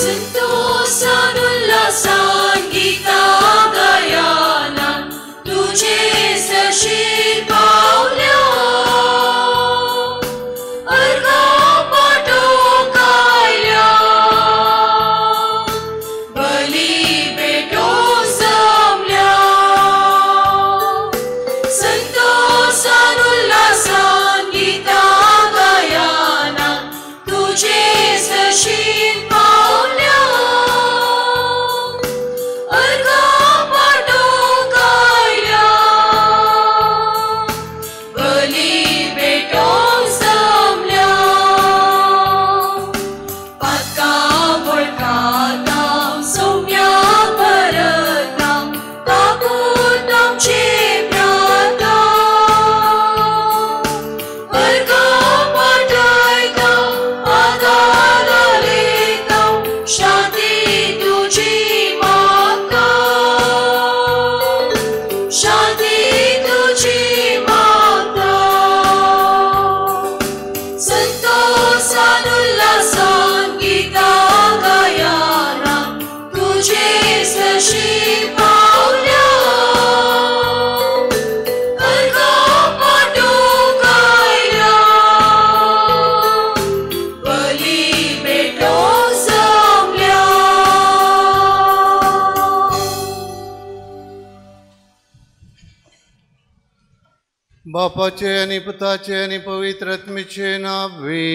संतोषान उल्हासान गीता गायाना तुझे सशील पावल्या अर्घा पाठो कायल्या बली भेटो जमल्या संतोषान उल्हासान गीता गायाना तुझे सशील पावल्या अर्घा पाठो कायल्या बली भेटो जमल्या पातका वळखाता सौम्या परता कापून आमचे प्राता अर्घा पाठयता आदार लेता शांती तुझी मागता शांती तुझी मागता संतोषान उल्हासान गीता गायाना तुझे सशील पावल्या अर्घा पाठो कायल्या बली भेटो जमल्या बापाचे आणि पुताचे आणि पवित्र आत्म्याचे नावे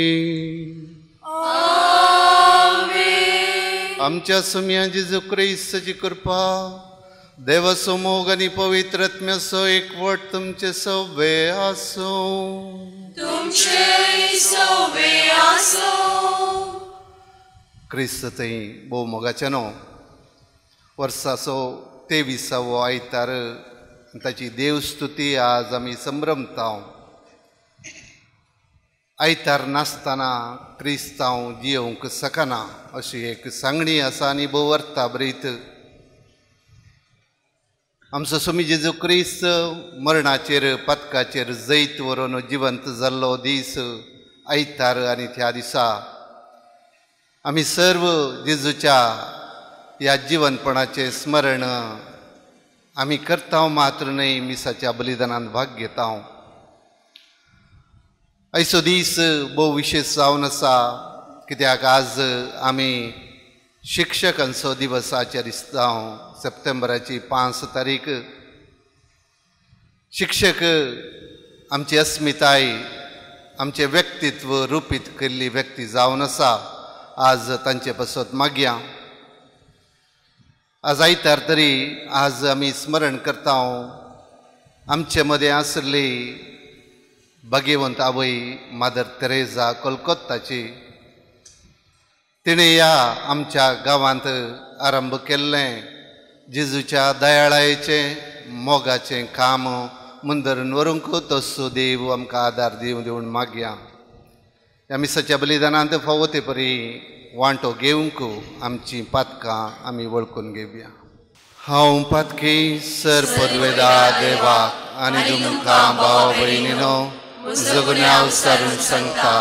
आमच्या सुम्या जेजू ख्रिस्ताची कृपा देवाचो मोग आणि पवित्र आत्म्याचो एकवट तुमचे सगळे आसो तुमचे सवे आसो क्रिस्त थंय भोव मोगाचे न्हू वर्साचो 23वो आयतार ताची देवस्तुती आज आमी संभ्रमता आयतार नासतना क्रिस्तांव जियोंक शकना अशी एक सांगणी आसा आनी भोव अर्था बरीत आमचो स्वामी जेजू क्रिस्त मरणाचेर पदकाचेर जैत व्हरून जिवंत जाल्लो दीस आयतार आनी त्या दिसा आमी सर्व जेजूच्या ह्या जिवंतपणाचें स्मरण आमी करता मात्र न्हय मिसाच्या बलिदानांत भाग घेता आयचो दीस भोव विशेश जावन आसा कित्याक आज आमी शिक्षकांचो दिवस आचरिता सप्टेंबराची 5 तारीख शिक्षक आमची अस्मिताय आमचे व्यक्तित्व रुपीत केल्ली व्यक्ती जावन आसा आज तांचे पासत मागया आज आयतार तरी आज आमी स्मरण करता आमचे मदें आसली भाग्यवंत आवय मादर तेरेसा कोलकाताची तिणें ह्या आमच्या गांवांत आरंभ केल्लें जेजूच्या दयाळायेचें मोगाचें काम मुंदरून व्हरूंक तसो देव आमकां आदार दिवन मागया ह्या मिसाच्या बलिदानांत फावो ते परी वांटो घेवंक आमची पातकां आमी वळखून घेवया हांव पातकी सर पदवेदा देवाक आनी तुमकां भाव भयणीनो जगण्याव सारून सांगता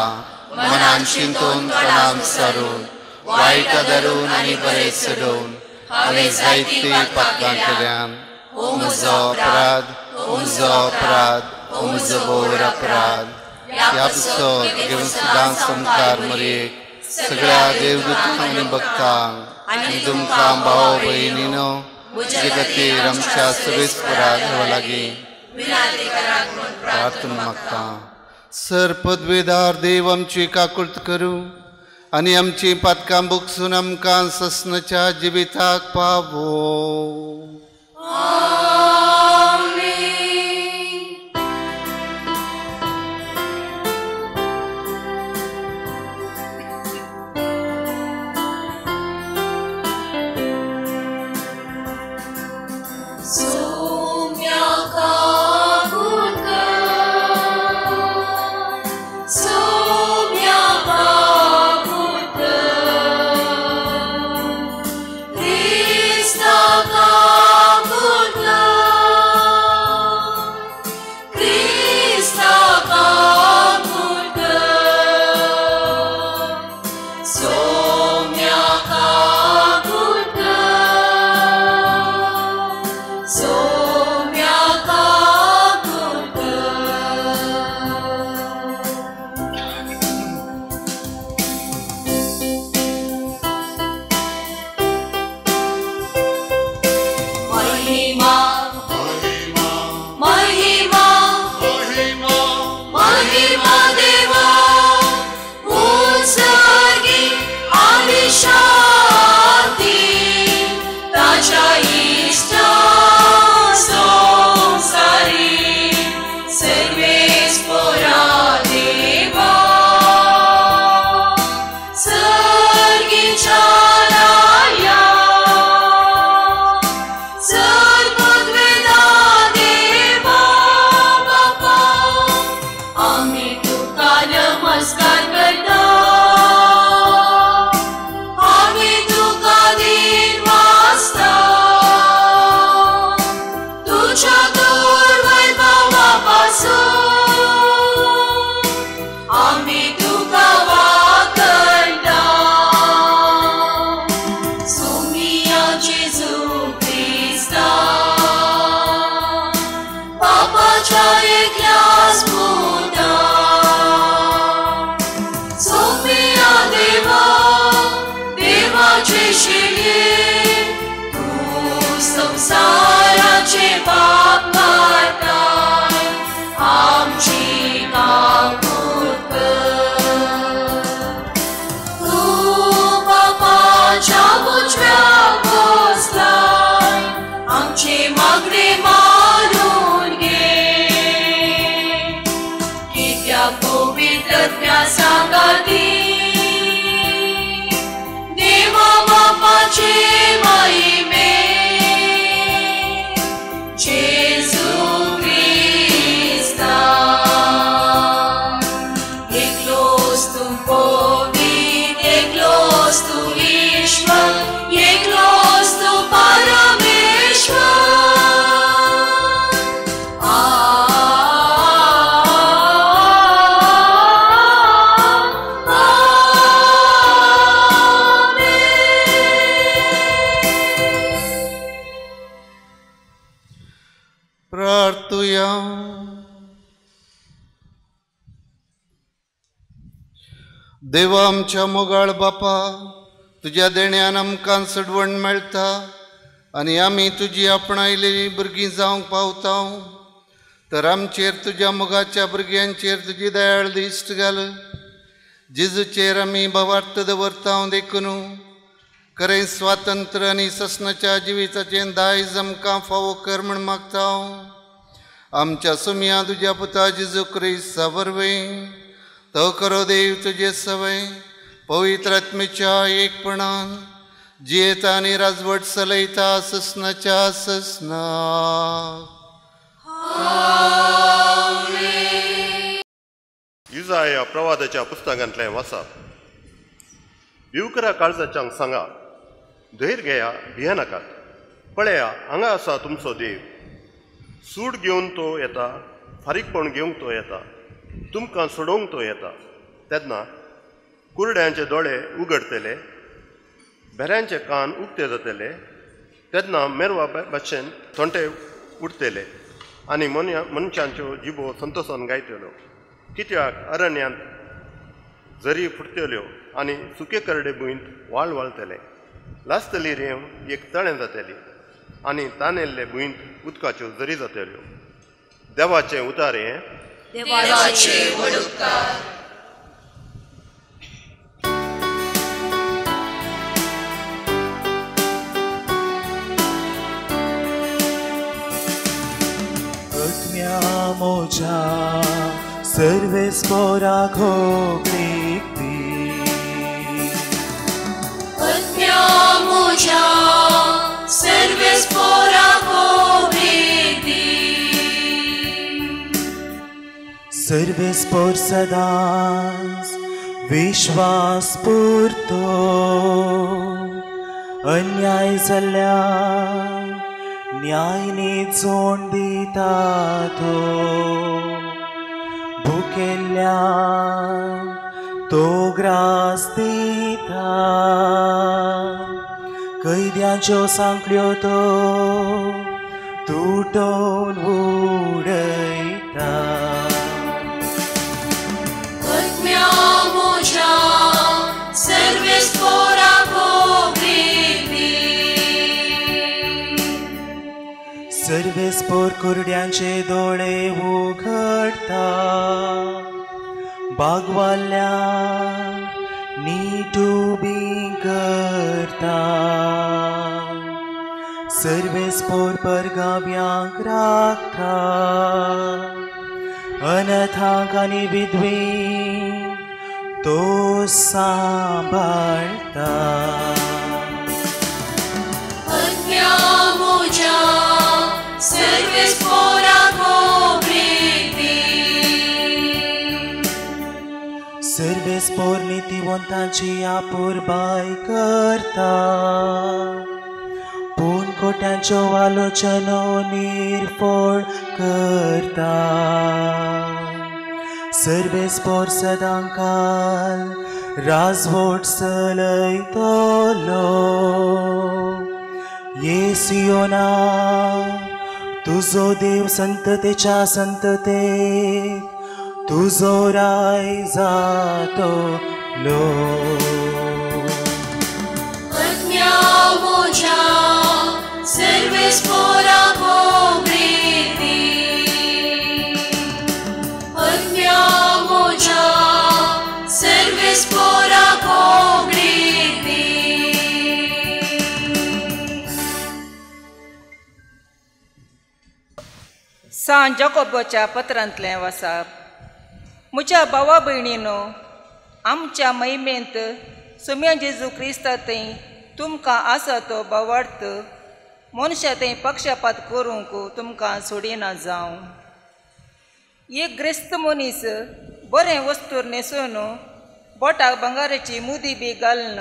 मनान चिंतून प्राणान सारून वायट धरून आनी बरें सोडून हांवें जायती पातकां केल्यान हो म्हजो अपराध हो म्हजो अपराध हो म्हजो घोर अपराध ह्या पासत घेवन सुद्दां संकार मरेक सगळ्या देवदूतांक आनी भक्तांक आनी तुमकां भाव भयणीनो म्हजे खातीर आमच्या सर्वेस्परा देवा लागीं प्रार्थना मागता सर पदवेदार देव आमची काकुळट करूं आनी आमची पातकां भोगसून आमकां ससनाच्या जिविताक पावो Krista ka पाप करता आमची काकूट कर. तू पापाच्या उजव्या बसलाय आमचे मागणे मारून घे. कित्याक पवित्रत्या सांगाती देवा बापाचे महिमे जेजू क्रिस्ता. एकलोच तू पवित्र, एकलोच तू ईश्वर, एकलोच तू परमेश्वर. प्रार्थूया. देवा आमच्या मोगाळ बापा, तुझ्या देण्यान आमकां सडवण मेळटा आनी आमी तुजी आपणायलेली भुरगीं जावंक पावता. तर आमचेर तुज्या मोगाच्या भुरग्यांचेर तुजी दयाळ दिश्ट घाल. जेजूचेर आमी भवार्थ दवरता देखून खरें स्वातंत्र्य आनी ससनाच्या जिविताचें दायज आमकां फावो कर म्हूण मागता. आमच्या सुमया तुज्या पुता जेजू क्रिस्ता वरवीं तो करो देव तुजे सवय पवित्र आत्मेच्या एकपणान जियेता आनी राजवट चलयता ससनाच्या ससना. इसाया प्रवादाच्या पुस्तकांतलें वाचप. भिवकरा काळजाच्यांक सांगा, धैर्य घेया, भिये नाकात. पळया, हांगा आसा तुमचो देव. सूड घेवन तो येता, फारीकपण घेवंक तो येता, तुमकां सोडोवंक तो येता. तेन्ना कुरड्यांचे दोळे उगडतले, भेऱ्यांचे कान उक्ते जातले. तेन्ना मेरवा भाशेन थोंटे उडतले आनी मनशांच्यो जिबो संतोशान गायतल्यो. कित्याक अरण्यांत झरी फुटतल्यो आनी सुके करडे भुंयत वाळ वाळतले. लासतली रेंव एक तळें जातली आनी तानेल्ले भुंयत उदकाच्यो झरी जातल्यो. देवाचें उतारें. देवाचे वडुपकार. आत्म्या मोजा सर्वेस्पोरा घोगली. आत्म्या मोजा सर्वेस्पोरा घोगली. सर्वेस्पोर सदांच विश्वास पुरतो. अन्याय जाल्ल्या न्यायनी जोड दिता तो. भुकेल्ल्या तो ग्रास दिता. कैद्यांच्यो सांखल्यो तो तुटोवन उडयता. आत्म्या मोजा सर्वेस्पोरा घोगली. सर्वेस्पोर कुरड्यांचे दोळे उघडता. बागवाल्या नीट उबी करता. सर्वेस्पोर परगाव्यांक राखता. अनाथांक आनी विधवींक तो सांबाळटा. आत्म्या मोजा सर्वेस्पोरा घोगली. सर्वेस्पोर नितिवंतांची आपुरबाय करता. पूण खोट्यांच्यो आलोचनो निर्फोळ करता. सर्वेस्पोर सदांकाल राजवट चलयतलो. येसियोना तुजो देव संततेच्या संततेक तुजो राय जातलो. आत्म्या मोजा सर्वेस्पोरा घोगली. सान जाकोबाच्या पत्रांतलें वाचप. म्हज्या भावा भयणीनो, आमच्या महिमेंत सुम्या जेजू क्रिस्तांतय तुमकां आसा तो भावार्थ मनशा थंय पक्षपात करूंक तुमकां सोडिना जावं. एक ग्रेस्त मनीस बरें वस्तूर न्हेसून बोटाक भांगाराची मुदी बी घालून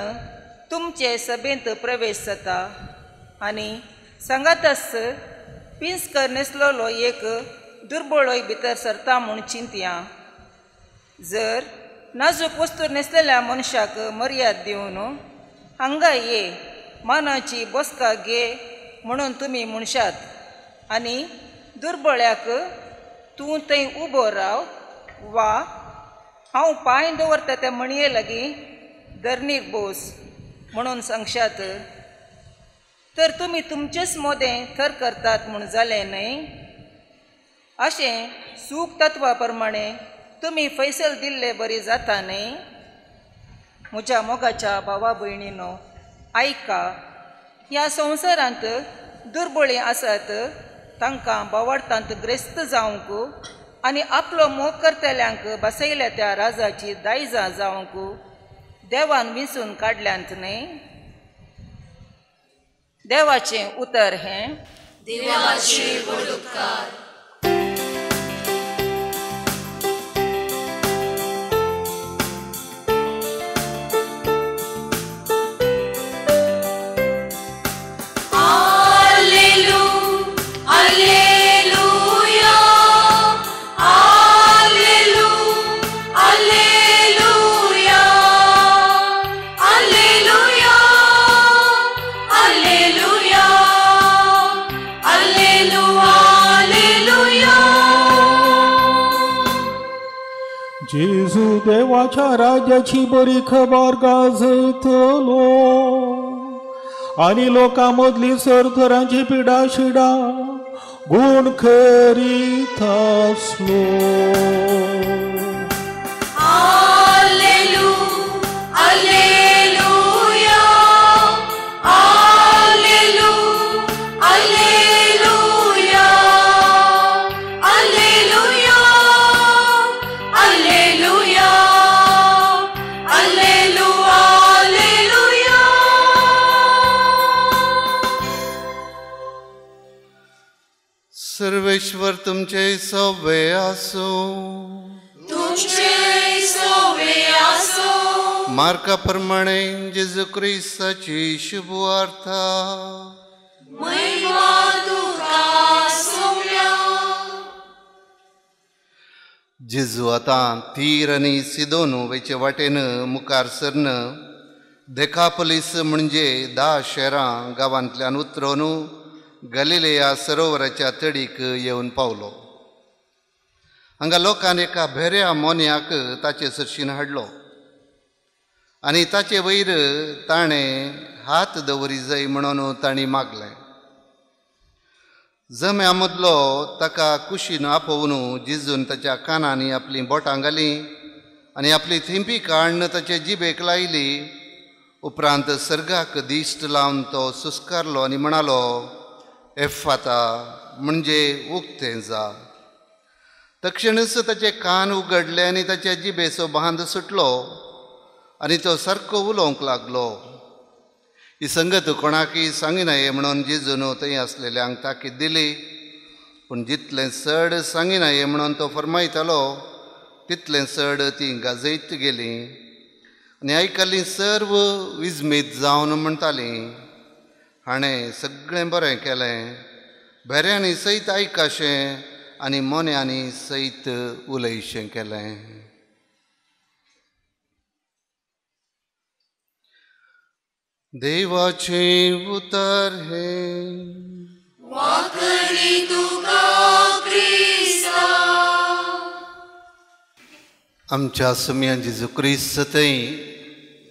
तुमचे सभेंत प्रवेश जाता आनी सांगातच पिंजकर न्हेसलोलो एक दुर्बळोय भितर सरता म्हूण चिंतया. जर नाजूक वस्तू न्हेसलेल्या मनशाक मर्याद दिवन हांगा ये मानाची बसका घे म्हणून तुमी म्हणशात आनी दुर्बळ्याक तूं थंय उबो राव वा हांव पांय दवरता त्या मणये लागीं धरणीर बोस म्हणून सांगशात, तर तुमी तुमचेच मोदें थर करतात म्हूण जालें न्हय. अशें सूख तत्वा प्रमाणे तुमी फैसल दिल्ले बरी जाता न्हय. म्हज्या मोगाच्या भावा भयणीनो, आयका. ह्या संवसारांत दुर्बळी आसात तांकां भावार्थांत ग्रेस्त जावंक आनी आपलो मोग करतल्यांक बसयल्या त्या राजाची दायजां जावंक देवान विंचून काडल्यांत न्हय. देवाचें उतर हें. देवाचे व्हड उपकार. जेजू देवाच्या राज्याची बरी खबर गाजयतलो आनी लोकां मदली सरथरांची पिडा शिडा गुण करीत आसलो. सर्वेश्वर तुमचे सवे आसो. तुमचे सवे आसो. मार्का प्रमाणे जेजू क्रिस्ताची शुभ वार्ता. महिमा तुका सोम्या. जेजू आतां तीर आनी सिदोन वेचे वाटेन मुखार सरन देकापोलीस म्हणजे 10 शहरां गांवांतल्यान उतरून गलिलेया सरोवराच्या तडीक येवन पावलो. हांगा लोकांनी एका भेऱ्या मोन्याक ताचे सरशीन हाडलो आनी ताचे वयर ताणें हात दवरी जाय म्हणून तांणी मागलें. जम्या मदलो ताका कुशीन आपोवन जेजून ताच्या कानांनी आपलीं बोटां घालीं आनी आपली थिंपी काडून ताचे जिबेक लायली. उपरांत सर्गाक दिश्ट लावन तो सुस्कारलो आनी म्हणालो, एफाता म्हणजे उक्तें जा. तक्षणच ताचे कान उगडले आनी ताच्या जिबेचो बांद सुटलो आनी तो सारको उलोवंक लागलो. ही संगत कोणाकय सांगी न्हये म्हणून जेजून थंय आसलेल्यांक ताकीद दिली. पूण जितलें चड सांगी न्हये म्हणून तो फरमायतालो तितलें चड ती गाजयत गेलीं आनी आयकल्लीं सर्व विजमीत जावन म्हणटालीं, हाणें सगळें बरें केलें. भेऱ्यांनी सयत आयकाशें आनी मोन्यांनी सयत उलयशें केलें. देवाचें उतर हें. वाकडी तुका क्रिस्ता. आमच्या सुम्या जेजू क्रिस्त थंय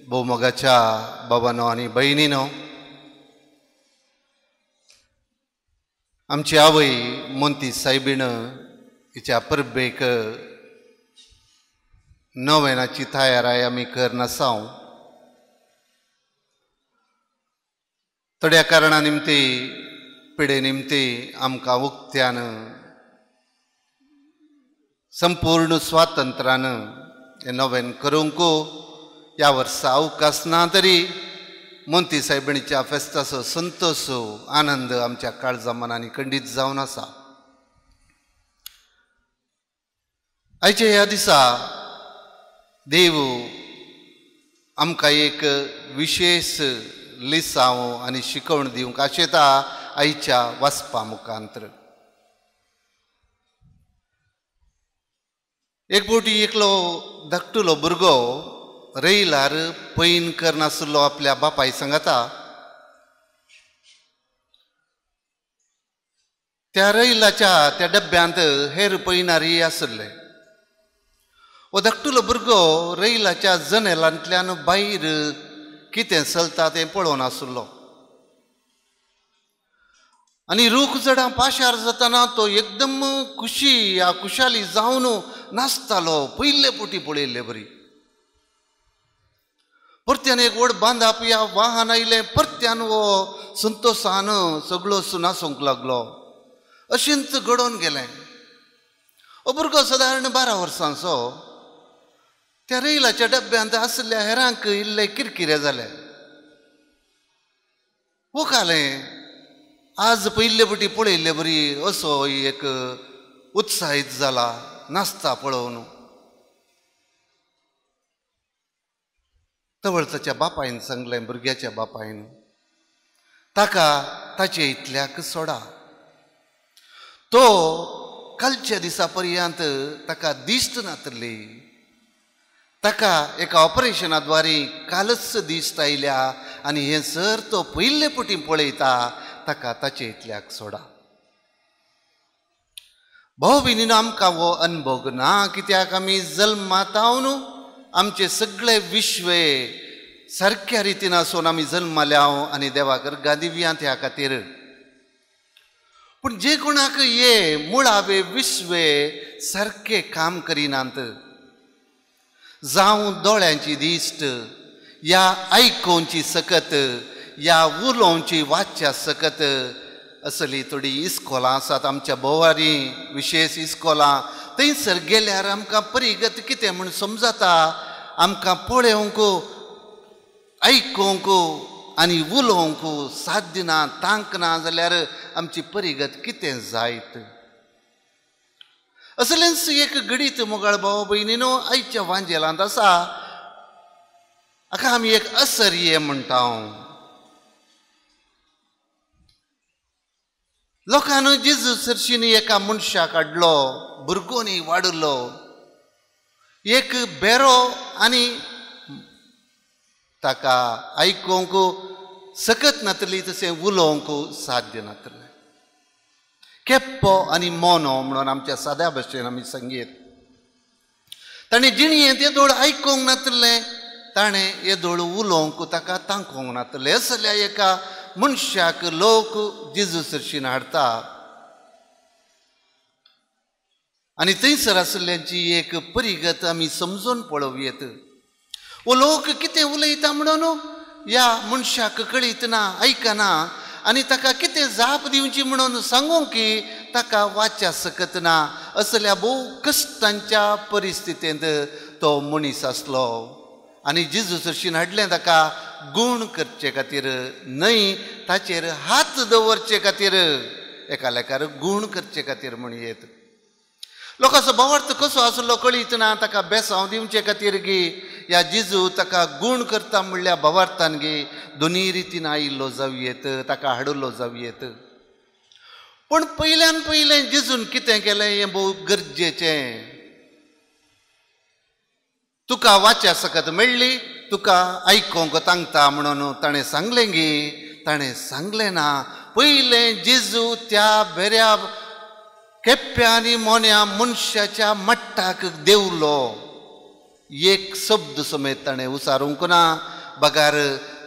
भोवमोगाच्या बाबांनो आनी भयणीनो, आमची आवय मोंती सायबीण हिच्या परबेक नोवेनाची तयाराय आमी करनासाव. थोड्या कारणा निमती पिडे निमती आमकां उक्त्यान संपूर्ण स्वातंत्र्यानं हें नवें करूंक ह्या वर्सा अवकाश ना तरी मोंती सायबिणीच्या फेस्ताचो संतोश आनंद आमच्या काळजा मनांनी खंडीत जावन आसा. आयच्या ह्या दिसा देव आमकां एक विशेष लिसांव आनी शिकवण दिवंक आशेता आयच्या वाचपा मुखांतर. एक फावटी एकलो धाकटुलो भुरगो रैलार पैन करनासलो आपल्या बापाय सांगता. त्या रैलाच्या त्या डब्यांत हेर पैनारी आसले. हो धाकटुलो भुरगो रैलाच्या जनेलांतल्यान भायर कितें चलता तें पळोवन आसलो. आनी रूख जडां पाशार जाताना तो एकदम खुशाली जावन नाचतालो. पयले फावटी पळयल्ले बरी. परत्यान एक व्हड बांदाप या वाहन आयलें. परत्यान हो संतोशान सगळो नाचूंक लागलो. अशेंच घडोवन गेलें. हो भुरगो सादारण 12 वर्सांचो. त्या रैलाच्या डब्यांत आसल्या हेरांक इल्ले किरकिरे जाले. वकालें आज पयले फावटी पळयल्ले बरी असो एक उत्साहीत जाला नाचता पळोवन. तवळ ताच्या बापायन सांगलें, भुरग्याच्या बापायन, ताका ताचे इतल्याक सोडा. तो कालच्या दिसा पर्यंत ताका दिश्ट नातली. ताका एका ऑपरेशना द्वारे कालच दिश्ट आयल्या आनी हें सर तो पयले फावटी पळयता. ताका ताचे इतल्याक सोडा. भाव भयणीनो, आमकां हो अनुभव ना. कित्याक आमी जल्मातावन आमचे सगळे विश्वे सारक्या रितीन आसून आमी जल्माल्या आनी देवाक गादिव्यांत ह्या खातीर. पूण जे कोणाक हे मुळावे विश्वे सारके काम करिनात, जावं दोळ्यांची दिश्ट, या आयकोवची सकत, या उलोवची वाच्या सकत असली थोडी इस्कॉलां आसात आमच्या भोवारी, विशेष इस्कॉलां. थंयसर गेल्यार आमकां परिगत कितें म्हूण समजता. आमकां पळोवंक, आयकोवंक आनी उलोवंक साध्य ना, तांक ना जाल्यार आमची परिगत कितें जायत. असलेंच एक गडीत मोगाळ भाव भयणीनो आयच्या वांजेलांत आसा. हाका आमी एक असर्ये म्हणटा. लोकांनी जेजू सरशीनी एका मनशाक हाडलो, भुरगो न्ही वाडलो. एक बेरो आनी ताका आयकोवंक सकत नातली, तशें उलोवंक साध्य नातलें. केप्पो आनी मोनो म्हणून आमच्या साद्या भाशेन आमी संगीत. ताणें जिणयेंत येदोळ आयकोवंक नातलें, ताणें येदोळ उलोवंक ताका तांकोवंक नातलें. असल्या एका मनशाक लोक जेजू सरशीन हाडटा आनी थंयसर आसल्यांची एक परिगत आमी समजून पळोवयेत. वो लोक कितें उलयता म्हणून ह्या मनशाक कळीत ना, आयकना. आनी ताका कितें जाप दिवची म्हणून सांगूंक की ताका वाच्या सकत ना. असल्या भोव कश्टांच्या परिस्थितींत तो मनीस आसलो. आनी जेजू सरशीन हाडलें ताका गूण करचे खातीर, न्हय ताचेर हात दवरचे खातीर, एका लेकार गूण करचे खातीर म्हणयेत. लोकांचो भावार्थ कसो आसलो कळीत ना. ताका बेसांव दिवचे खातीर गी ह्या जेजू ताका गूण करता म्हणल्या भावार्थान गी दोनी रितीन आयिल्लो जावयेत, ताका हाडलो जावयेत. पूण पयल्यान पयलें जेजून कितें केलें हें भोव गरजेचें. तुका वाच्या सकत मेळ्ळी, तुका आयकोवंक तांगता म्हणून ताणें सांगलें गी. ताणें सांगलें ना. पयलें जेजू त्या बेऱ्या केप्प्या आनी मोन्या मनशाच्या मट्टाक देवलो. एक शब्द समेत ताणें उसारूंक ना. बगार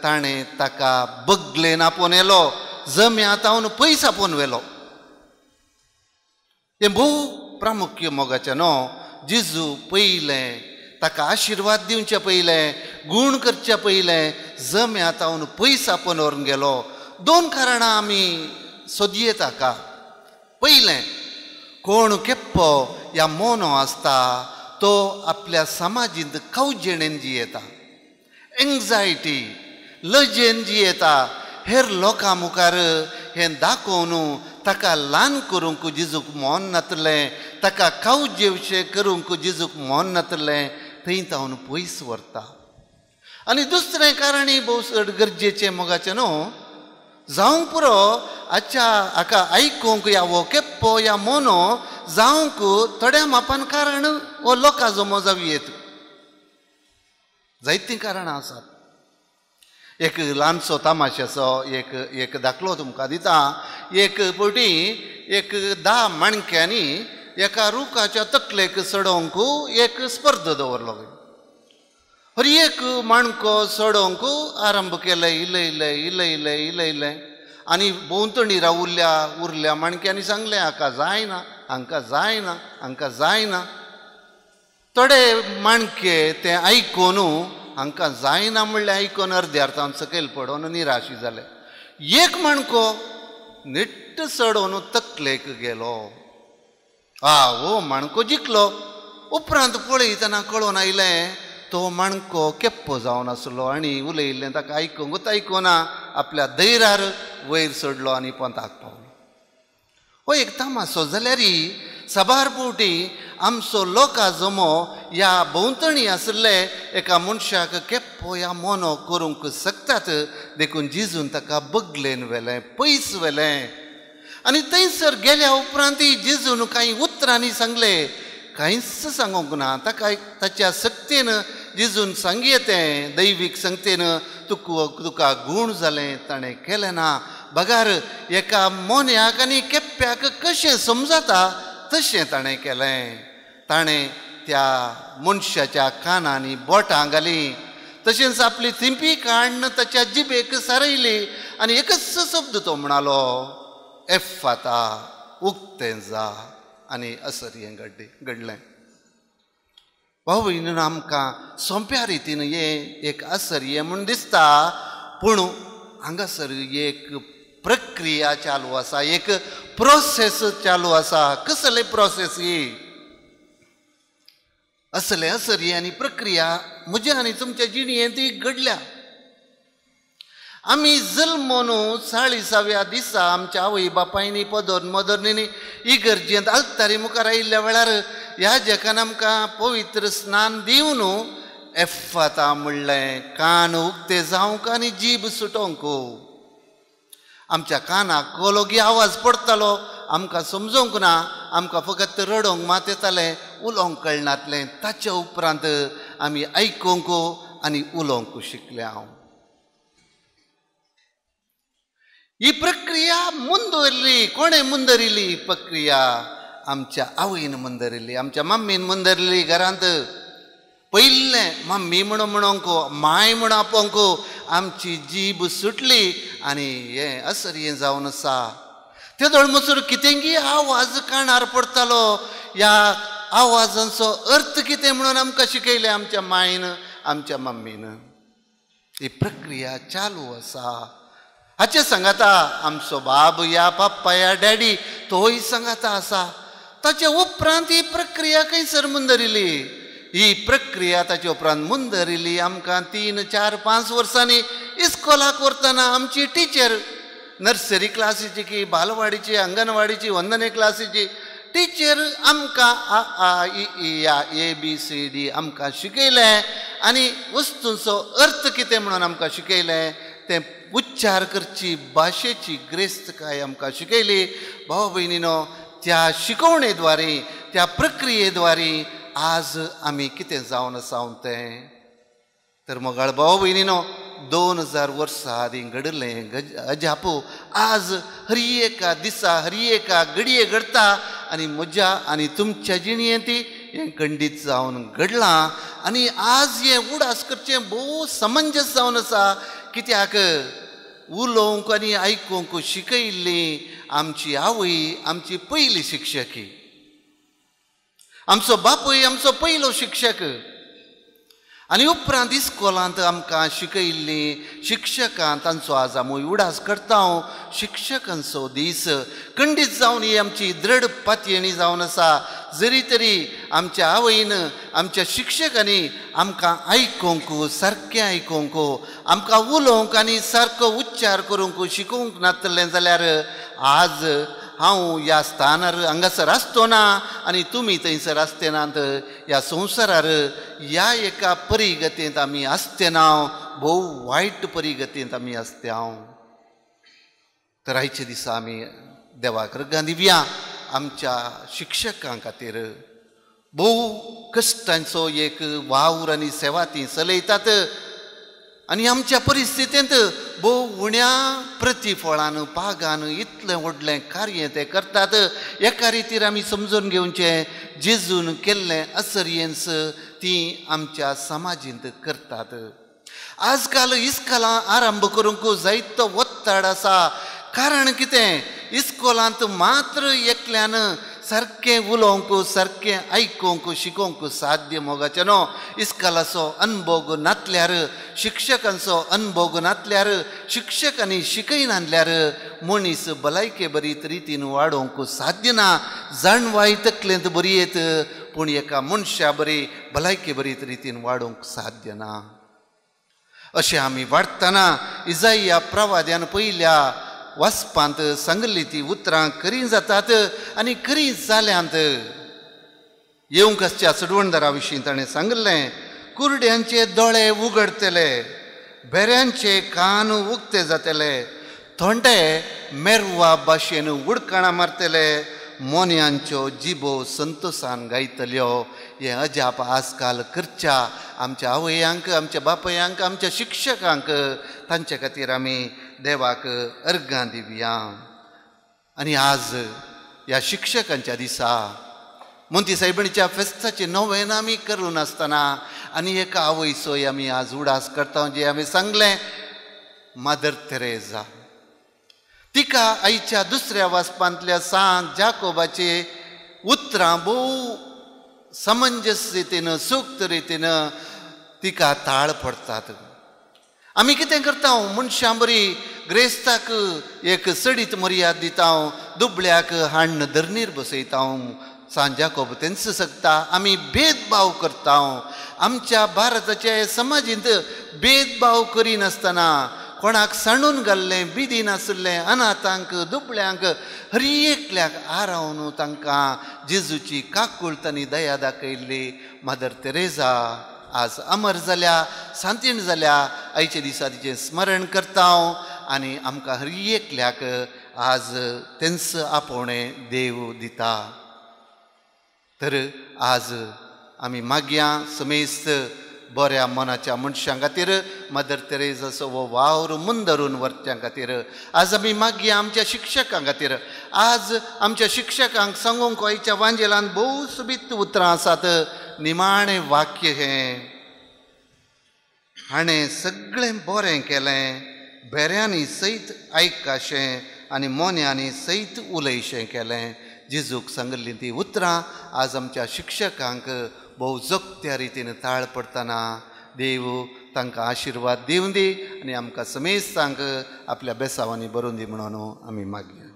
ताणें ताका बगलेन आपोवन येलो, जम्यांत आवन पयस आपोवन व्हेलो. हें भोव प्रामुख्य मोगाचें न्हय. जेजू पयलें ताका आशिर्वाद दिवचे पयलें, गूण करचे पयलें जम्यांत आवन पयस आपोवन व्हरून गेलो. 2 कारणां आमी सोदयेत हाका. पयलें, कोण केप्पो या मोनो आसता तो आपल्या समाजींत कवजेणेन जियेता, एंग्जायटी लजेन जियेता. हेर लोकां मुखार हें दाखोवन ताका ल्हान करूंक जिजूक मोन नातलें, ताका कावजेवशें करूंक जिजूक मोन नातलें, थंय तावन पयस व्हरता. आनी दुसरें कारणय भोव चड गरजेचें मोगाचें न्हू, जावंक पुरो आजच्या हाका आयकूंक या वो केप्पो या मोनो जावंक थोड्या मापान कारण हो लोकां जमो जावयेत. जायतीं कारणां आसात. एक ल्हानसो तमाशाचो एक दाखलो तुमकां दिता. एक फावटी एक 10 माणक्यांनी एका रुखाच्या तकलेक चडोवंक एक स्पर्धा दवरलो. हर एक माणको चडोवंक आरंभ केले, इलयले आनी भोंवतणी उरल्या माणक्यांनी सांगलें हाका जायना, हांकां जायना, हांकां जायना. थोडे माणके तें आयकून हांकां जायना म्हणलें आयकून अर्द्या अर्थान सकयल पडोवन निराशी जाले. एक माणको निट्ट चडोवन तकलेक गेलो. हो माणको जिखलो. उपरांत पळयतना कळोवन आयलें तो माणको केप्पो जावन आसलो आनी उलयिल्लें ताका आयकूंकूच आयकुना आपल्या धैर्यार वयर चडलो आनी पंथाक पावलो. हो एक तमासो जाल्यार सबार फावटी आमचो लोकां जमो ह्या भोंवतणी आसले एका मनशाक केप्पो या मोनो करूंक शकतात. देखून जिजून ताका बगलेन व्हेलें, पयस व्हेलें आनी थंयसर गेल्या उपरांत जिजून कांय उतरांनी सांगलें, कांयच सांगूंक ना. ताका ताच्या सक्तीन जिजून सांगयेतें, दैवीक संगतेन तुका गूण जालें ताणें केलें ना. बगार एका मोन्याक आनी केप्प्याक कशें समजता तशें ताणें केलें. ताणें त्या मनशाच्या कानांनी बोटां घालीं, तशेंच आपली थिंपी काडून ताच्या जिबेक सारयली आनी एकच शब्द तो म्हणलो, एफाता, उक्तें जा. आनी असर हें घडलें. भाव भयणीनो, आमकां सोंप्या रितीन हें एक असर हें म्हूण दिसता, पूण हांगासर एक प्रक्रिया चालू आसा, एक प्रोसेस चालू आसा. कसले प्रोसेस ही? असले असर ही आनी प्रक्रिया म्हज्या आनी तुमच्या जिणेंत घडल्या. आमी जल्मोन 40व्या दिसा आमच्या आवय बापायनी मोदोरणींनी इगर्जेंत आल्तारी मुखार आयिल्ल्या वेळार ह्या जगान आमकां पवित्र स्नान दिवन एफाता म्हणलें, कान उक्ते जावंक आनी जीब सुटोवंक. आमच्या कानाक कोलोगी आवाज पडटालो, आमकां समजोवंक ना, आमकां फकत रडोवंक मात येतालें, उलोवंक कळनातलें. ताच्या उपरांत आमी आयकूंक आनी उलोवंक शिकले. हांव ही प्रक्रिया मुंदरली. कोणें मुंदरिल्ली ही प्रक्रिया? आमच्या आवयन मुंदरिल्ली, आमच्या मम्मीन मुंदरिल्ली. घरांत पयलें मम्मी म्हणोंक, माय म्हण आपोवंक आमची जीब सुटली आनी हें असर हें जावन आसा. तेदोळ मसूर कितेंगी आवाज कानार पडटालो, ह्या आवाजांचो अर्थ कितें म्हणून आमकां शिकयलें आमच्या मायन, आमच्या मम्मीन. ही प्रक्रिया चालू आसा. हाचे सांगाता आमचो बाब या पप्पा या डॅडी तोय सांगाता आसा. ताचे उपरांत ही प्रक्रिया खंयसर मुंदरिल्ली. ही प्रक्रिया ताचे उपरांत मुंदरिल्ली आमकां 3, 4, 5 वर्सांनी इस्कोलाक व्हरतना आमची टिचर, नर्सरी क्लासीची की बालवाडीची, अंगणवाडीची, वंदने क्लासीची टिचर आमकां आ इ ई या ABCD आमकां शिकयलें आनी वस्तूंचो अर्थ कितें म्हणून आमकां शिकयलें. तें उच्चार करची भाशेची ग्रेस्तकाय आमकां शिकयली. भाव भयणीनो, त्या शिकवणे द्वारे, त्या प्रक्रिये द्वारे आज आमी कितें जावन आसा तें तर मोगाळ भाव भयणीनो, 2000 वर्सां आदीं घडलें अजापू आज हर एका दिसा, हर एका घडये घडटा आनी म्हज्या आनी तुमच्या जिणेंत हें खंडीत जावन घडलां. आनी आज हें उडास करचें भोव समंजस जावन आसा. कित्याक उलोवंक आनी आयकूंक शिकयल्ली आमची आवय आमची पयली शिक्षकी, आमचो बापूय आमचो पयलो शिक्षक. आनी उपरांत इस्कॉलांत आमकां शिकयल्लीं शिक्षकां तांचो आज आमी उडास करता शिक्षकांचो दीस खंडीत जावन ही आमची दृढ पातयेणी जावन आसा जरी तरी आमच्या आवयन आमच्या शिक्षकांनी आमकां आयकोंक सारकें आयकोंक आमकां उलोवंक आनी सारको उच्चार करूंक शिकोवंक नासलें जाल्यार आज हांव ह्या स्थानार हांगासर आसतो ना आनी तुमी थंयसर आसते नात ह्या संवसारार ह्या एका परिगतेंत आमी आसते ना भोव वायट परिगतेंत आमी आसते हांव तर आयचे दिसा आमी देवाक रगां दिवया आमच्या शिक्षकां खातीर भोव कश्टांचो एक वावर आनी सेवा ती चलयतात आनी आमच्या परिस्थितींत भोव उण्या प्रतिफळान पागान इतलें व्हडलें कार्य ते करतात एका रितीर आमी समजून घेवचें जेजून केल्लें असरियन्स ती आमच्या समाजींत करतात आजकाल इस्कॉलां आरंभ करूंक जायतो वत्ताड आसा कारण कितें इस्कॉलांत मात्र एकल्यान सारकें उलोवंक सारकें आयकोंक शिकोवंक साध्य मोगाचें न्हू इस्कॉलाचो अनुभव नासल्यार शिक्षकांचो अनुभव नासल्यार शिक्षकांनी शिकयन आणल्यार मनीस भलायके बरीत रितीन वाडोवंक साध्य ना जाणवाय तकलेंत बरी येत पूण एका मनशा बरी भलायके बरीत रितीन वाडोवंक साध्य ना अशें आमी वाडटना इजाइया प्रवाद्यान पयल्या वाचपांत सांगली ती उतरां खरीं जातात आनी खरीं जाल्यांत येवंक आसच्या चडवणदारा विशीं ताणें सांगलें कुरड्यांचे दोळे उगडतले बेऱ्यांचे कान उक्ते जातले थोंडे मेरवा भाशेन उडकाणां मारतले मोन्यांच्यो जिबो संतोशान गायतल्यो हें अजाप आजकाल करच्या आमच्या आवयांक आमच्या बापयांक आमच्या शिक्षकांक तांचे खातीर आमी देवाक अर्गां दिवया आनी आज ह्या शिक्षकांच्या दिसा मोंती सायबिणीच्या फेस्ताचे नोवेन आमी करून आसतना आनी एका आवयचो आमी आज उडास करता जे आमी सांगलें मदर तेरेजा तिका आयच्या दुसऱ्या वाचपांतल्या सांत जाकोबाचे उतरां भोव समंजस रितीन सूक्त रितीन तिका ताळ पडटात आमी कितें करता मनशां बरी ग्रेस्ताक एक सडीत मर्याद दिता दुबळ्याक हाडून धरणीर बसयता सांत जाकोब तेंच सांगता आमी भेदभाव करता आमच्या भारताच्या समाजींत भेदभाव करिनासतना कोणाक सांडून घाल्लें बिदी नासलें अनाथांक दुबळ्यांक हर एकल्याक आरावन तांकां जेजूची काकुळतांनी दया दाखयल्ली मदर तेरेजा आज अमर जाल्या सांतीण जाल्या आयच्या दिसा तिचें स्मरण करता आनी आमकां हर एकल्याक आज तेंच आपोवणें देव दिता तर आज आमी मागया समेस्त बऱ्या मनाच्या मनशां खातीर मदर तेरेजाचो हो वावर मुंदरून व्हरच्या खातीर आज आमी मागया आमच्या शिक्षकां खातीर आज आमच्या शिक्षकांक सांगूंक आयच्या वांजेलान भोव सुबीत उतरां आसात निमाणें वाक्य हें हाणें सगळें बरें केलें बेऱ्यांनी सयत आयकाशें आनी मोन्यांनी सयत उलयशें केलें जेजूक सांगल्लीं ती उतरां आज आमच्या शिक्षकांक भोव जोगत्या रितीन ताळ पडटना देव तांकां आशिर्वाद दिवं दी आनी आमकां समेस्तांक आपल्या बेसांवांनी बरोवन दी म्हणून आमी मागया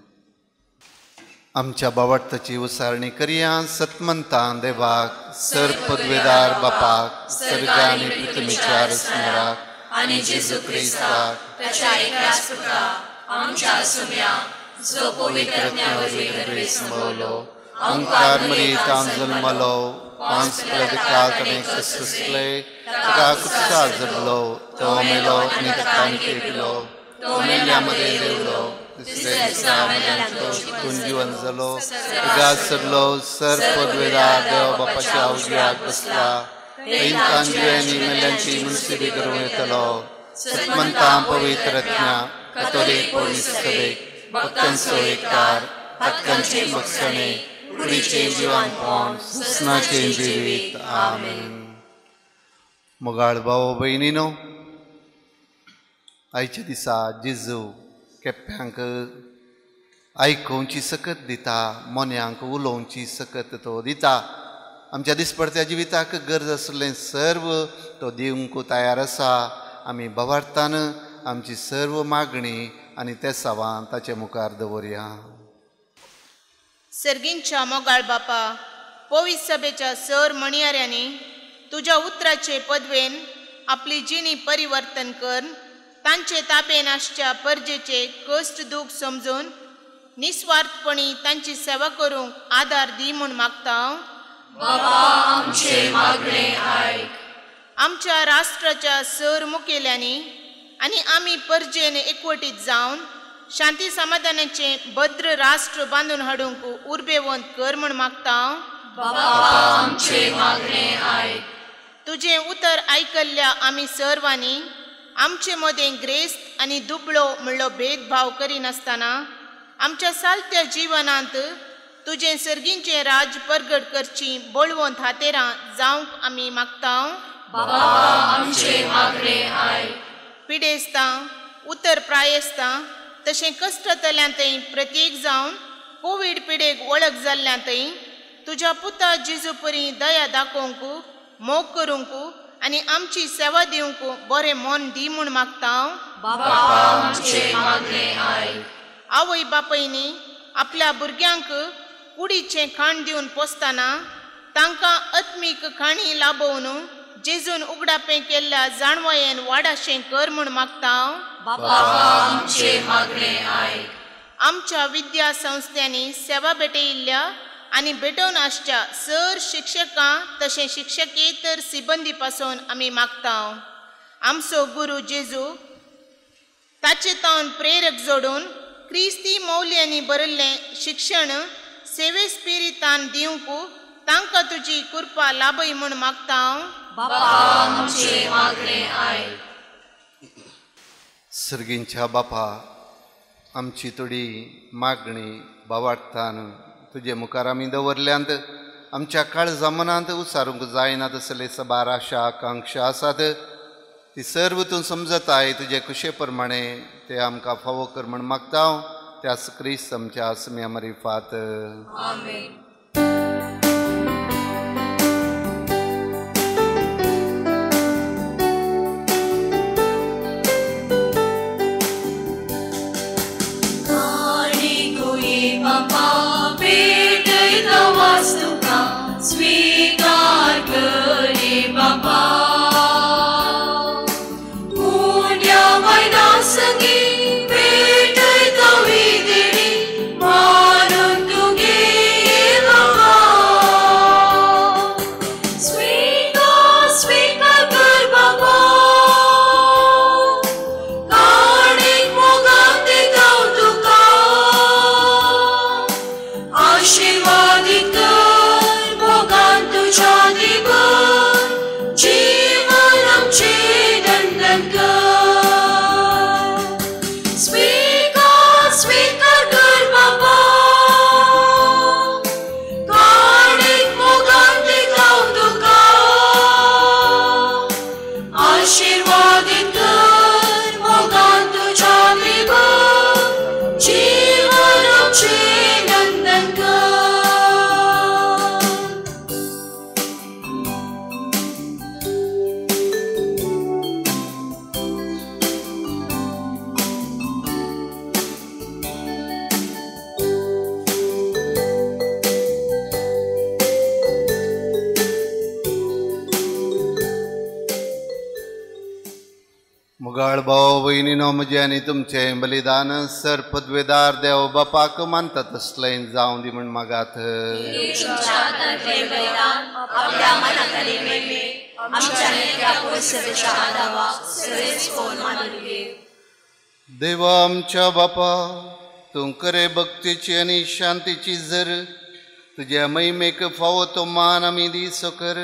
आमच्या बावटाची उसारणी करया सतमंतां देवाक सर पदवेदार बापाक सर्गा आनी पृथ्वीच्या रचणाराक आनी जेजू क्रिस्ताक ताच्या एकल्याच पुता आमच्या सुम्या जो पवित्रज्ञावरवीं गर्भेत संभवलो ओंकार मरियेंत जल्मलो पांच काळ ताणें कसले ताका कुत्सार जडलो तो मेलो आनी ताका पेटलो तो मेल्या मदें देवलो तिसऱ्या दिसा मेल्यांतलो शिकून जिवन जालो उगास सरलो सर पदवेदार देव बापाच्या आवग्याक बसला थंय जिवेनी मेल्यांची मुनसिबी करूं येतलो सतमंतां पवित्रज्ञा कतोलीक पवित्र सभेक भक्तांचो एककार हक्कांची बक्षणे कुडीचें जिवनपण ससनाचें जिवीत आमेन मोगाळ भाव भयणीनो आयच्या दिसा जेजू केप्यांक आयकोवची सकत दिता मोन्यांक उलोवची सकत तो दिता आमच्या दिसपडत्या जिविताक गरज आसलें सर्व तो दिवंक तयार आसा. आमी भवार्थान आमची सर्व मागणी आनी ते सावां ताचे मुखार दवरया. सर्गींच्या मोगाळ बापा, पवित्र सभेच्या सर मणियाऱ्यांनी तुज्या उतराचे पदवेन आपली जिणी परिवर्तन कर. तांचे ताबेन आसच्या परजेचे कश्ट दूख समजून निस्वार्थपणी तांची सेवा करूंक आदार दी म्हूण मागता. बाबा आमचे मागणे आयक. आमच्या राष्ट्राच्या सर मुखेल्यांनी आनी आमी परजेन एकवटीत जावन शांती समाधानाचे भद्र राष्ट्र बांदून हाडूंक उर्बेवंत कर म्हूण मागता. बाबा आमचे मागणे आयक. तुझे उतर आयकल्ल्या आमी सर्वांनी आमचे मदें ग्रेस्त आनी दुबळो म्हणलो भेदभाव करिनासतना आमच्या सालत्या जिवनांत तुझे सर्गींचे राज परगट करची बळवंत हातेरां जावंक आमी मागता. बाबा आमचे मागणे आयक. पिडेस्तां उतर प्रायेस्तां तशें कश्टतल्यांतय प्रत्येक जावन कोवीड पिडेक वळख जाल्ल्यांतय तुज्या पुता जेजू परी दया दाखोवंक मोग करूंक आनी आमची सेवा दिवंक बरें मन दी म्हूण मागता. बाबा आमचे मागणे आयक. आवय बापयनी आपल्या भुरग्यांक कुडीचें खाण दिवन पोसतना तांकां आत्मीक खाणी लाबोवन जेजून उगडापें केल्ल्या जाणवायेन वाडाशें कर म्हूण मागता. बाबा आमचे मागणे आयक. आमच्या विद्या संस्थांनी सेवा भेटयिल्ल्या आनी भेटोवन आसच्या सर शिक्षकां तशें शिक्षकेतर सिबंदी पासून आमी मागता. आमचो गुरू जेजू ताचे तावन प्रेरक जोडून क्रिस्ती मौल्यांनी बरयल्लें शिक्षण सेवे स्पिरितान दिवंक तांकां तुजी कृपा लाभय म्हूण मागता. बाबा आमचे मागणे आयक. सर्गींच्या बापा, आमची थोडी मागणी भावार्थान तुजे मुखार आमी दवरल्यांत आमच्या काळजा मनांत उसारूंक जायना तसले सबार आशा आकांक्षा आसात. ती सर्व तूं समजताय तुजे कुशे प्रमाणे ते आमकां फावो कर म्हूण मागता. त्यास क्रिस्त आमच्या आसम्या मरिफात. आमेन. स्वीकार करे बाबा. पुण्या मैना संगी भेटयता विदेणी मारून तुगे बाबा. स्वीकार कर बाबा. काणीक मोगान दिता तुका आशीर्वादीत जीवन आमचे नंदन कर. स्वीकार कर बाबा. काणीक मोगान दिता तुका आशीर्वादीत कर मोगान तुझ्या दिगो जीवन आमचे नंदन कर. मुगाळ भाव भयणीनो म्हजे आनी तुमचें बलिदान सर पदवेदार देव बापाक मानता तसलें जावं दी म्हूण मागात. देवा आमच्या बापा, तूं करे भक्तीची आनी शांतीची झर तुज्या महिमेक फावो तो मान आमी दिसो कर.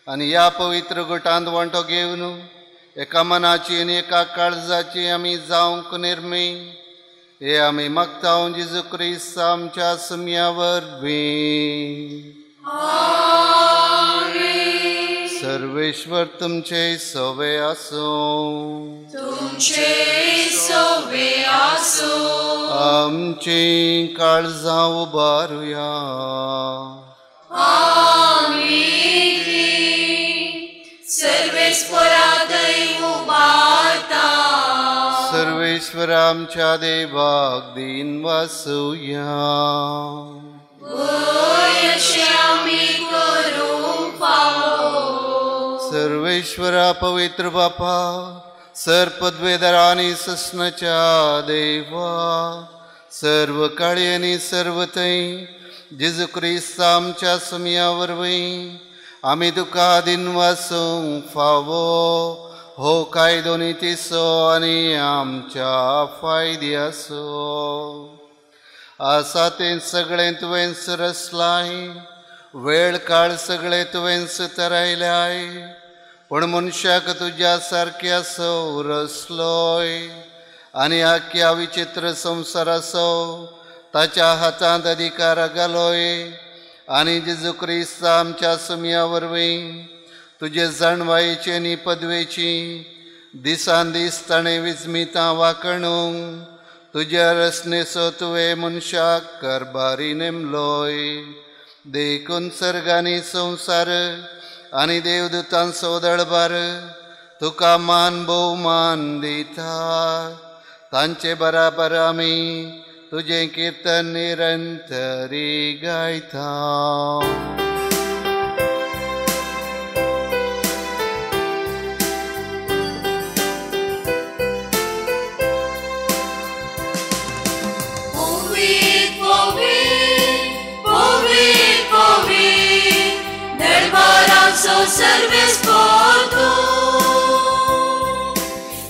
आनी ह्या पवित्र गोठांत वांटो घेवन एका मनाची आनी एका काळजाची आमी जावंक निर्मी हे आमी मागता जेजू क्रिस्त आमच्या सम्या वरवीं. सर्वेश्वर तुमचे सवे आसूं. आमची काळजां उबारुया. सर्वेश्वरा दैव उबारता सर्वेश्वर आमच्या देवाक दिन वासूया आमी करूंक फावो सर्वेश्वरा पवित्र बापा सर्पद्वेदर आणि ससनाच्या देवा सर्व काळी आणि सर्व थंय जेजू क्रिस्त आमच्या समया वरवीं आमी तुका दिन वासूंक फावो हो कायदो नितीसो आनी आमच्या फायद्याचो आसा तें सगळें तुवें सरसलाय वेळ काळ सगळें तुवें सुतरायलाय पूण मनशाक तुज्या सारक्या रसलोय आनी आख्या विचित्र संवसाराचो ताच्या हातांत अधिकार घालोय आनी जेजू क्रिस्त आमच्या समया वरवीं तुजे जाणवायेची आनी पदवेची दिसान दीस ताणें विस्मितां वाकणूंक तुज्या रचनेचो तुवें मनशाक कारभारी नेमलोय देखून सर्गांनी संवसार आनी देवदूतांचो दळबार तुका मान भोवमान दिता तांचे बराबर आमी तुजें कीर्तन निरंतरी गायता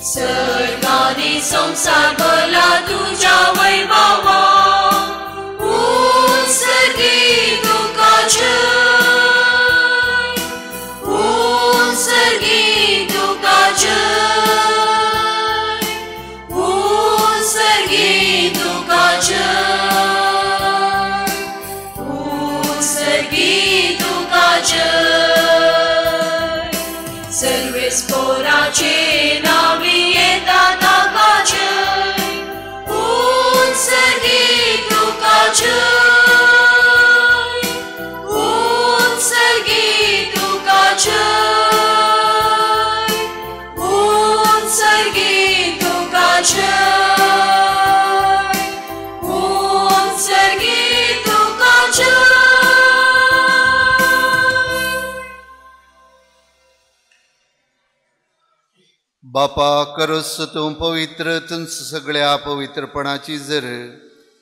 सर्गानी संसार भला तुझ्या वैभवा उत्सर्गी तुका जय उत्सर्गी तुका जय उत्सर्गी तुका जय उत्सर्गी तुका जय सर्वेस्पराचे नावी येता ताका जय उत्सर्गी तुका जय उत्सर्गी तुका जय उत्सर्गी तुका जय उत्सर्गी तुका जय बापा करोस तूं पवित्र तुंच सगळ्या पवित्रपणाची जर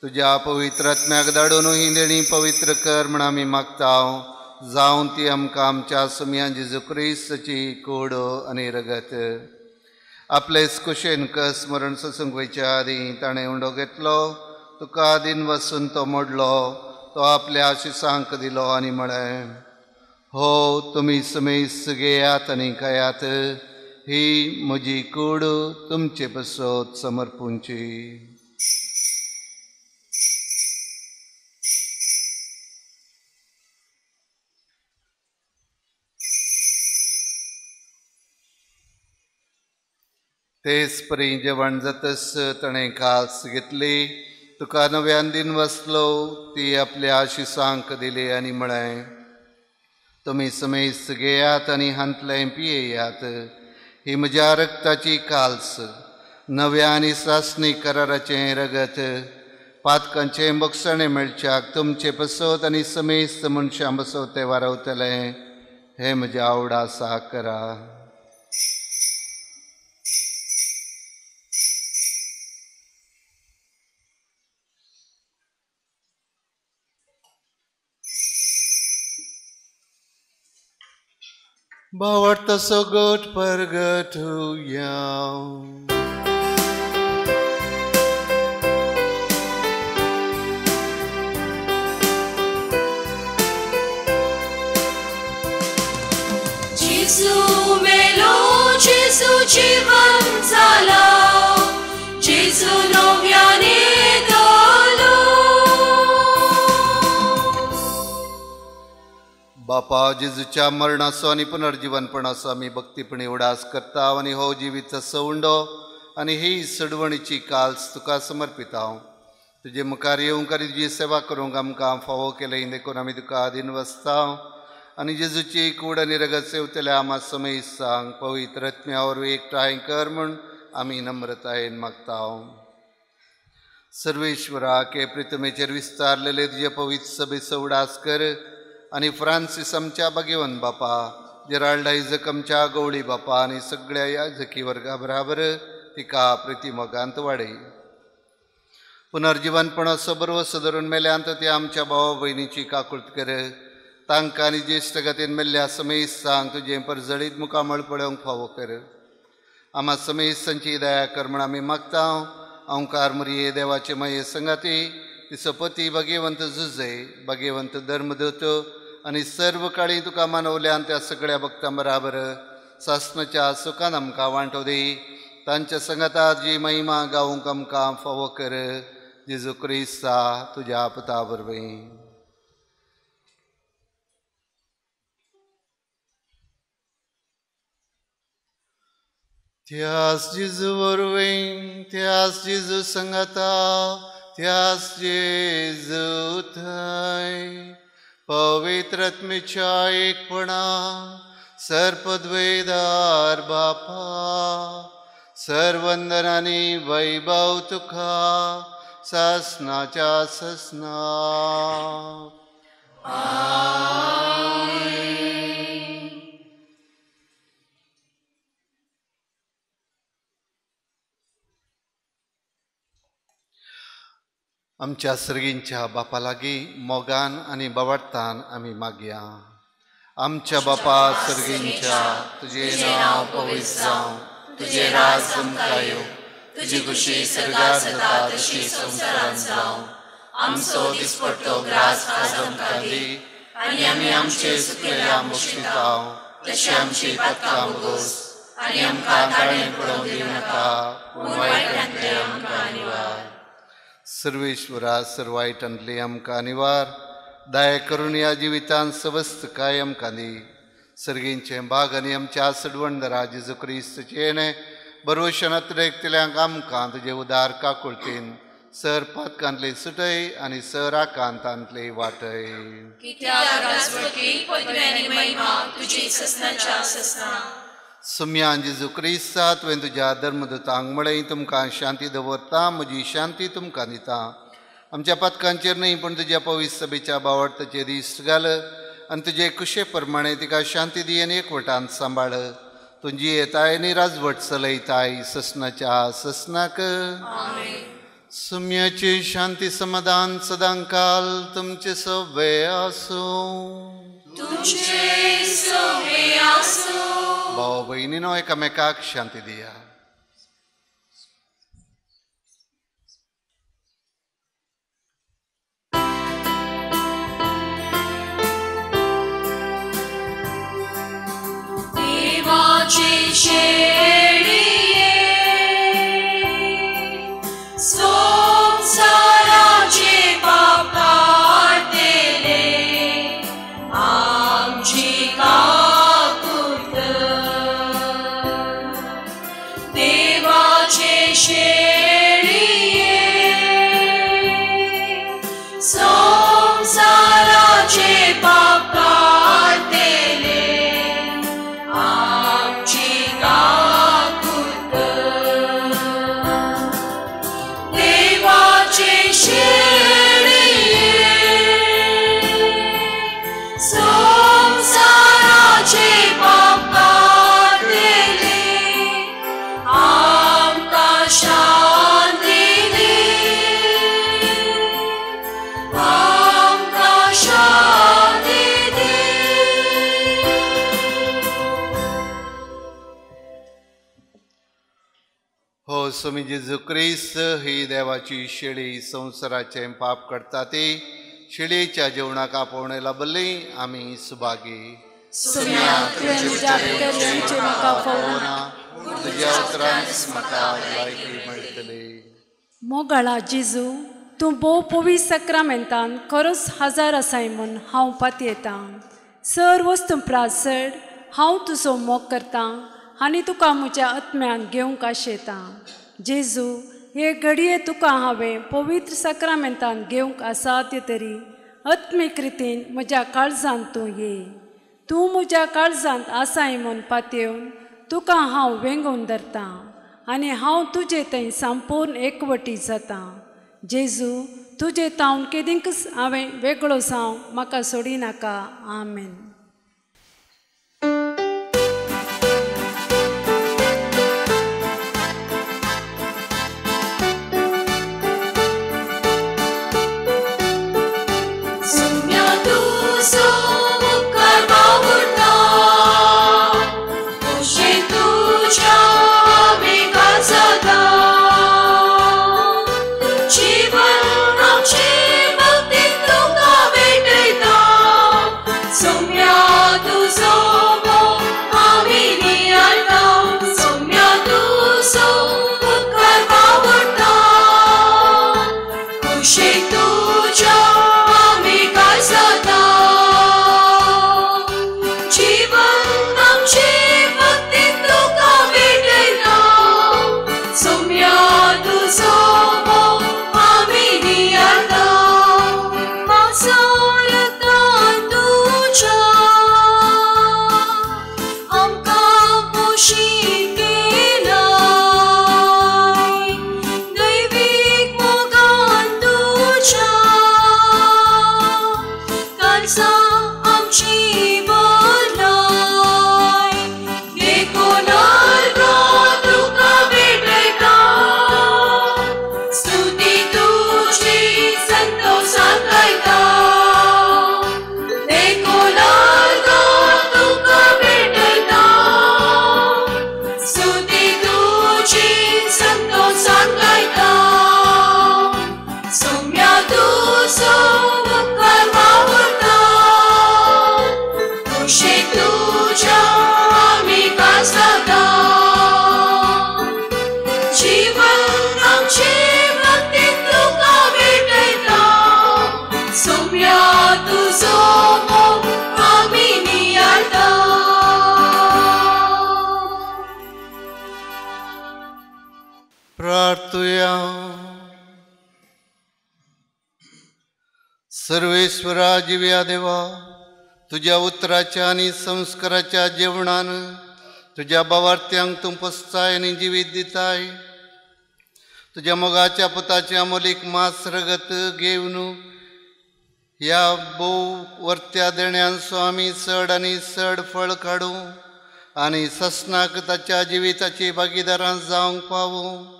तुज्या पवित्र आत्म्याक धाडून ही देणी पवित्र कर म्हण आमी मागता जावं ती आमकां आमच्या समया जेजू क्रिस्ताची कूड आनी रगत आपलेच कुशेन कस स्मरण सत्संग वयच्या आदीं ताणें उंडो घेतलो तुका दिन वचून तो मोडलो तो आपल्या आशिसांक दिलो आनी म्हळें हो तुमी समेस घेयात आनी खायात ही म्हजी कूड तुमचे बसत समर्पूंची तेच परी जेवण जातस ताणें कास घेतली तुका नव्यान दिन वसलो ती आपल्या आशिसांक दिली आनी म्हळें तुमी समेस घेयात आनी हांतलें पियेयात ही म्हज्या रक्ताची काल्स नव्या आनी सासणी कराराचें रगत पातकांचें बक्षणें मेळच्याक तुमचे बसत आनी समेस्त मनशां बसत तें वारवतलें हें म्हज्या आवडासा करा भावार्थ सगट परगटुया जेसू मेलो जेसू जीवन जाला जेसू नव्याने येतलो बापा जेजूच्या मरणाचो आनी पुनर्जीवनपणाचो आमी भक्तीपणी उडास करता आनी हो जिवीत सवंडो आनी ही सडवणीची काल्स तुका समर्पिता तुजे मुखार येवंक आनी तुजी सेवा करूंक आमकां फावो केलें देखून आमी तुका आदीन वसता आनी जेजूची कूड आनी रगत सेवतल्या आमा समेत सांग पवित्र आत्म्या वरवीं एकठांय कर म्हूण आमी नम्रतायेन मागता. सर्वेश्वराक हे पृथ्वीचेर विस्तारलेले तुजे पवित्र सभेचो उडास कर आनी फ्रांसीस आमच्या भाग्यवंत बापा, जेराल्ड आयजक आमच्या गवळी बापा आनी सगळ्या याजकी वर्गा बराबर तिका प्रतिमोगांत वाडय. पुनर्जीवनपणाचो बरवसो धरून मेल्यांत ते आमच्या भावा भयणीची काकुळट कर. तांकां आनी ज्येश्ठ गतीन मेल्ल्या समेत सांग तुजें परजळीत मुखामळ पळोवंक फावो कर. आमा समेत संची दया कर म्हण आमी मागता. ओंकार मुरये देवाचे माये संगाती, तिचो पती भाग्यवंत जुजे, भाग्यवंत धर्मदूत आनी सर्व काळी तुका मानवल्यान त्या सगळ्या भक्तां बराबर सासणाच्या सुखान आमकां वांटो दी. तांच्या संगताक जी महिमा गावूंक आमकां फावो कर. जेजू क्रिस्ता तुज्या पुता वरवीं. त्याच जेजू वरवीं, त्याच जेजू संगता, त्याच जेजू थंय पवित्र आत्मेच्या एकपणा सर्पद्वेदार बापा, सर्वंदनानी वैभव तुका सासनाच्या ससना. आमच्या सर्गींच्या बापा लागीं मोगान आनी बावडतान आमी मागया. आमच्या बापा सर्गींच्या, तुजें नांव पवित्र जावं, तुजें राज आमकां येवं, तुजी खुशी सर्गार जाता तशी संवसारांत जावं. आमचो दिसपट्टो ग्रास आज आमकां दी आनी आमी आमचे चुकलेल्या मुश्कितांव तशी आमची पातकां बोगोस आनी आमकां ताळें पडोवंक दिवं नाका, पूण वायटांतले आमकां निवार. सर्वेश्वरा सर्वायटांतली आमकां निवार. दया करून ह्या जिवितांत सवस्त काय आमकां दी. सर्गींचे भाग आनी आमच्या सडवणदरा जेजू क्रिस्ताचे येणे बरोवशेन अतिरेकतल्यांक आमकां तुजे उदार काकुळटीन सर पातकांतली सुटय आनी सर आकांतांतली वाटय. सुम्यान जेजू क्रिस्ता तुवें तुज्या धर्मदूतांक म्हळें तुमकां शांती दवरता, म्हजी शांती तुमकां दिता. आमच्या पथकांचेर न्ही पूण तुज्या पवित्र सभेच्या बावडताचेर दिश्ट घाल आनी तुजे कुशे प्रमाणे तिका शांती दी आनी एकवटांत सांबाळ. तुजी येताय आनी राजवट चलयताय ससनाच्या ससनाक. सुम्याची शांती समाधान सदांकाल तुमचे सवे आसूं. भाव भयणीनो एकामेकाक शांती दिया. स्वामी जेजू क्रिस्त ही देवाची शेळी संवसाराचे पाप करता ती शेळयेच्या जेवणाक आपोवणे लाभली आमी सुभागी. तुज्या उतरांत म्हाका लायकी मेळटली. मोगाळा जेजू, तूं भोव पवित्र सक्रामेंतान खरोच हजार आसाय म्हूण हांव पातयेतां. सर वस्तू प्रासड हांव तुजो मोग करतां आनी तुका म्हज्या आत्म्यान घेवंक आशेतां. जेजू, हे घडये तुका हांवें पवित्र सक्रामेंतान घेवंक असाध्य तरी आत्मीक रितीन म्हज्या काळजांत तूं ये. तूं म्हज्या काळजांत आसाय म्हूण पातयेवन तुका हांव वेंगोवन धरतां आनी हांव तुजे थंय संपूर्ण एकवटी जाता. जेजू तुजे तावन केदींकच हांवें वेगळो जावं म्हाका सोडी नाका. आमेन. प्रार्थूया. सर्वेश्वरा जिव्या देवा, तुझ्या उतराच्या आणि संस्काराच्या जेवणान तुझ्या बावार्थ्यांक तूं पोसताय आनी जिवीत दिताय. तुझ्या मोगाच्या पुताचे अमोलीक मास रगत घेवन ह्या भोव वर्त्या देण्यांचो आमी चड आनी चड फळ काडूं आनी ससनाक ताच्या जिविताची भागीदारां जावंक पावूं.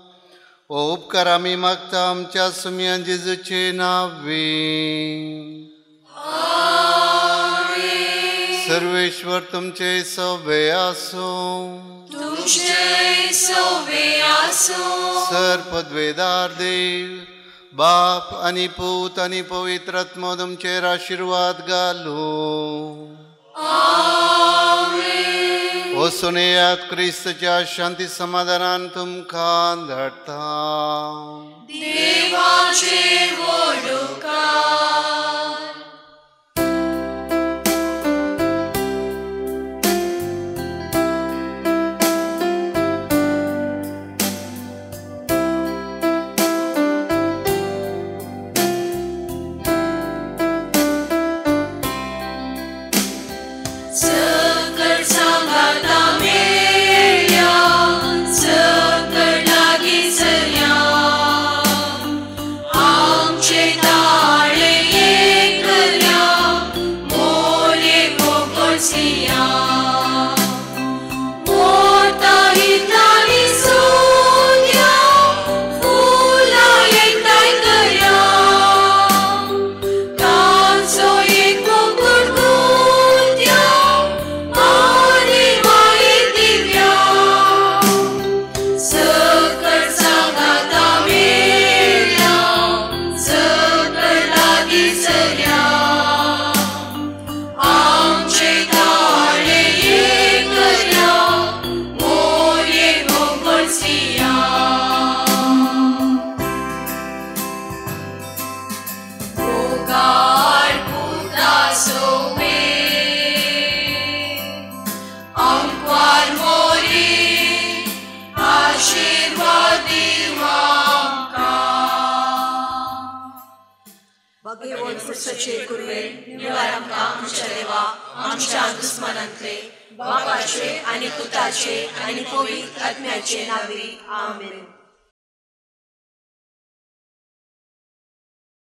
ओ उपकार आमी मागता आमच्या सुम्या जेजूचे नांवे. सर्वेश्वर तुमचे सवे आसूं. सर पदवेदार देव, बाप आनी पूत आनी पवित्र आत्मा तुमचेर आशिर्वाद घालूं. वसुनेयात क्रिस्तच्या शांती समाधानान तुमकां धाडटा. देवाचे वडोवकार. आमचे ताळे अगेवोन फुडसोचे कुरवे निवार आमकां आमच्या देवा आमच्या दुस्मनांतले बापाचे आनी पुताचे आनी पवित्र आत्म्याचे नांवे आमेन.